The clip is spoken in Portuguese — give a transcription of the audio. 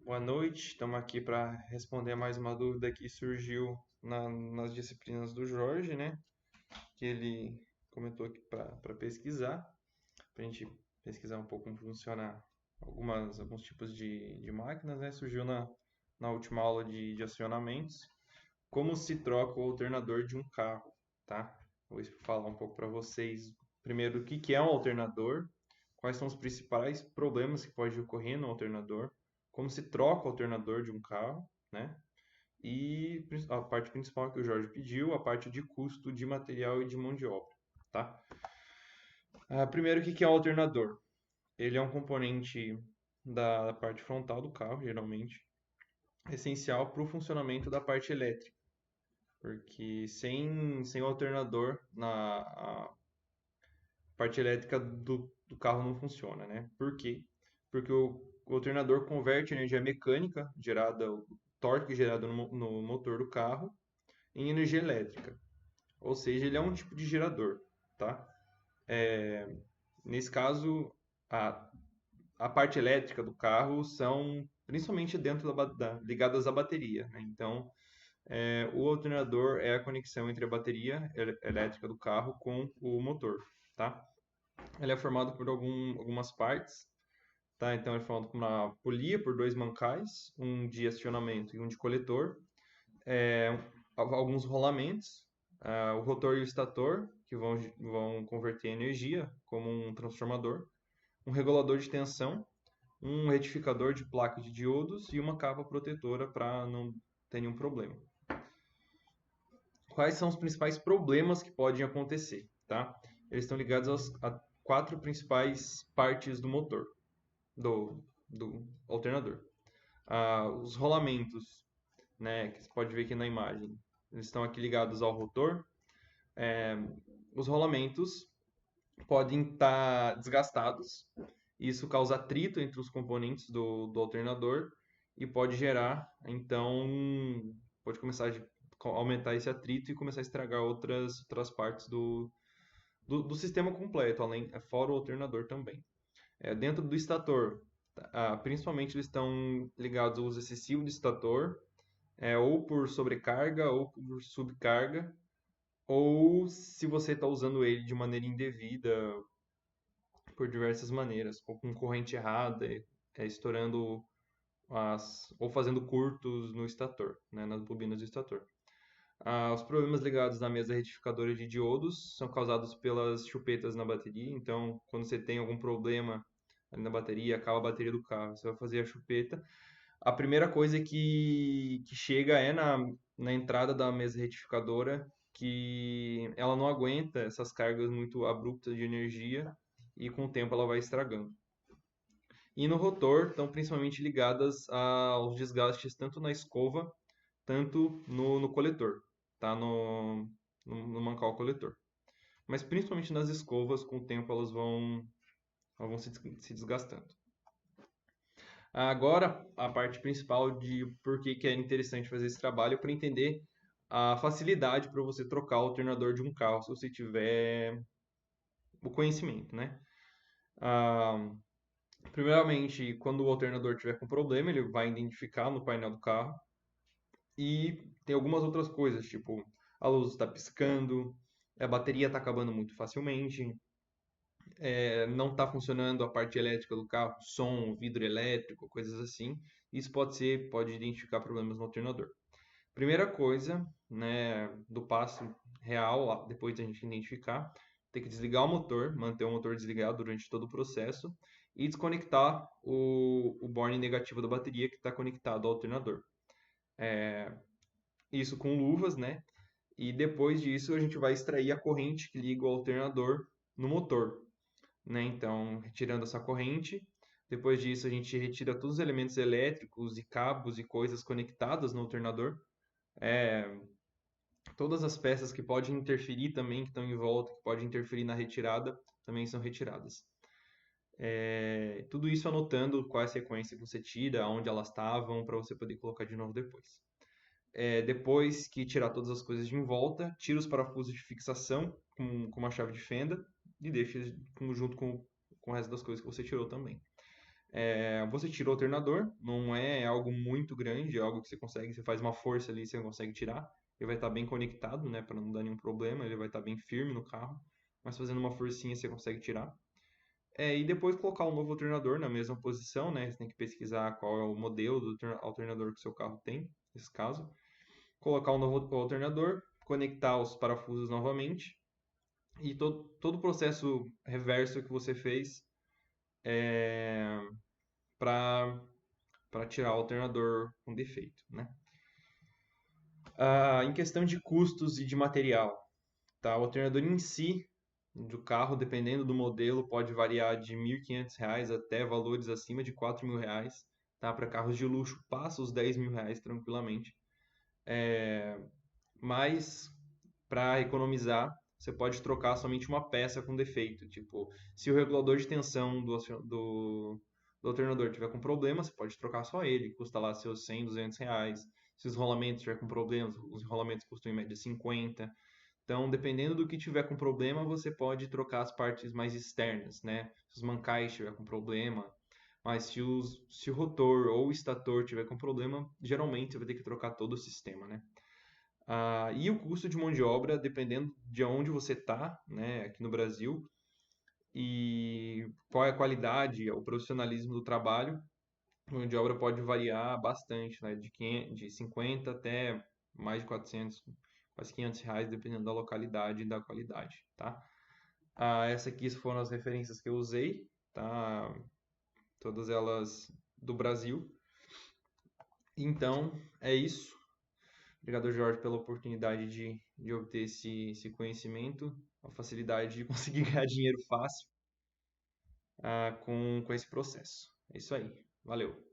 Boa noite, estamos aqui para responder mais uma dúvida que surgiu nas disciplinas do Jorge, né? Que ele comentou aqui para pesquisar, para a gente pesquisar um pouco como funciona alguns tipos de máquinas, né? Surgiu na última aula de acionamentos, como se troca o alternador de um carro, tá? Vou falar um pouco para vocês primeiro o que é um alternador, quais são os principais problemas que pode ocorrer no alternador, como se troca o alternador de um carro, né? E a parte principal que o Jorge pediu, a parte de custo de material e de mão de obra, tá? Primeiro, o que é o alternador? Ele é um componente da parte frontal do carro, geralmente, essencial para o funcionamento da parte elétrica, porque sem o alternador, a parte elétrica do carro não funciona, né? Por quê? Porque o alternador converte energia mecânica gerada, o torque gerado no motor do carro, em energia elétrica. Ou seja, ele é um tipo de gerador, tá? Nesse caso, a, a parte elétrica do carro são principalmente dentro ligadas à bateria, né? Então, o alternador é a conexão entre a bateria elétrica do carro com o motor, tá? Ele é formado por algumas partes, tá? Então, ele é formado por uma polia, por dois mancais, um de acionamento e um de coletor, é, alguns rolamentos, o rotor e o estator, que vão converter energia como um transformador, um regulador de tensão, um retificador de placa de diodos e uma capa protetora para não ter nenhum problema. Quais são os principais problemas que podem acontecer, tá? Eles estão ligados a quatro principais partes do motor, do alternador. Os rolamentos, né, que você pode ver aqui na imagem, eles estão aqui ligados ao rotor. É, os rolamentos podem estar desgastados, isso causa atrito entre os componentes do alternador e pode gerar, então, pode começar a aumentar esse atrito e começar a estragar outras partes do sistema completo, fora o alternador também. Dentro do estator, principalmente eles estão ligados ao uso excessivo de estator, ou por sobrecarga ou por subcarga, ou se você está usando ele de maneira indevida, por diversas maneiras, ou com corrente errada, estourando ou fazendo curtos no estator, né, nas bobinas do estator. Os problemas ligados na mesa retificadora de diodos são causados pelas chupetas na bateria. Então, quando você tem algum problema ali na bateria, acaba a bateria do carro, você vai fazer a chupeta. A primeira coisa que chega é na entrada da mesa retificadora, que ela não aguenta essas cargas muito abruptas de energia e com o tempo ela vai estragando. E no rotor estão principalmente ligadas aos desgastes tanto na escova, tanto no coletor, tá? No mancal coletor. Mas principalmente nas escovas, com o tempo elas vão se desgastando. Agora, a parte principal de por que é interessante fazer esse trabalho é para entender a facilidade para você trocar o alternador de um carro, se você tiver o conhecimento, né? Ah, Primeiramente, quando o alternador tiver com problema, ele vai identificar no painel do carro. E tem algumas outras coisas, tipo, a luz está piscando, a bateria está acabando muito facilmente, não está funcionando a parte elétrica do carro, som, vidro elétrico, coisas assim. Isso pode identificar problemas no alternador. Primeira coisa, né, do passo real, depois da gente identificar, tem que desligar o motor, manter o motor desligado durante todo o processo e desconectar o borne negativo da bateria que está conectado ao alternador. Isso com luvas, né? E depois disso a gente vai extrair a corrente que liga o alternador no motor, né? Então, retirando essa corrente, depois disso a gente retira todos os elementos elétricos e cabos e coisas conectadas no alternador. É, Todas as peças que podem interferir também, que estão em volta, que podem interferir na retirada, também são retiradas. Tudo isso anotando qual é a sequência que você tira, onde elas estavam, para você poder colocar de novo depois. Depois que tirar todas as coisas de em volta, tira os parafusos de fixação com uma chave de fenda e deixa junto com o resto das coisas que você tirou também. Você tira o alternador, não é algo muito grande, é algo que você consegue, você faz uma força ali, você consegue tirar. Ele vai estar bem conectado, né, para não dar nenhum problema, ele vai estar bem firme no carro, mas fazendo uma forcinha você consegue tirar. E depois colocar um novo alternador na mesma posição, né? Você tem que pesquisar qual é o modelo do alternador que o seu carro tem, nesse caso. Colocar um novo alternador, conectar os parafusos novamente e todo o processo reverso que você fez para tirar o alternador com defeito, né? Em questão de custos e de material, tá? O alternador em si do carro, dependendo do modelo, pode variar de R$ 1.500 até valores acima de R$ 4.000, tá? Para carros de luxo, passa os R$ 10.000 tranquilamente. Mas para economizar, você pode trocar somente uma peça com defeito. Tipo, se o regulador de tensão do alternador tiver com problema, você pode trocar só ele, custa lá seus R$ 100, R$ 200. Se os rolamentos tiver com problemas, os rolamentos custam em média 50. Então, dependendo do que tiver com problema, você pode trocar as partes mais externas, né? Se os mancais tiver com problema, mas se o rotor ou o estator tiver com problema, geralmente você vai ter que trocar todo o sistema, né? E o custo de mão de obra, dependendo de onde você está, né, aqui no Brasil, e qual é a qualidade, o profissionalismo do trabalho, a mão de obra pode variar bastante, né, de 50 até mais de 400, quase R$ 500, dependendo da localidade e da qualidade, tá? Essa aqui foram as referências que eu usei, tá? Todas elas do Brasil. Então, é isso. Obrigado, Jorge, pela oportunidade de obter esse conhecimento, a facilidade de conseguir ganhar dinheiro fácil com esse processo. É isso aí. Valeu.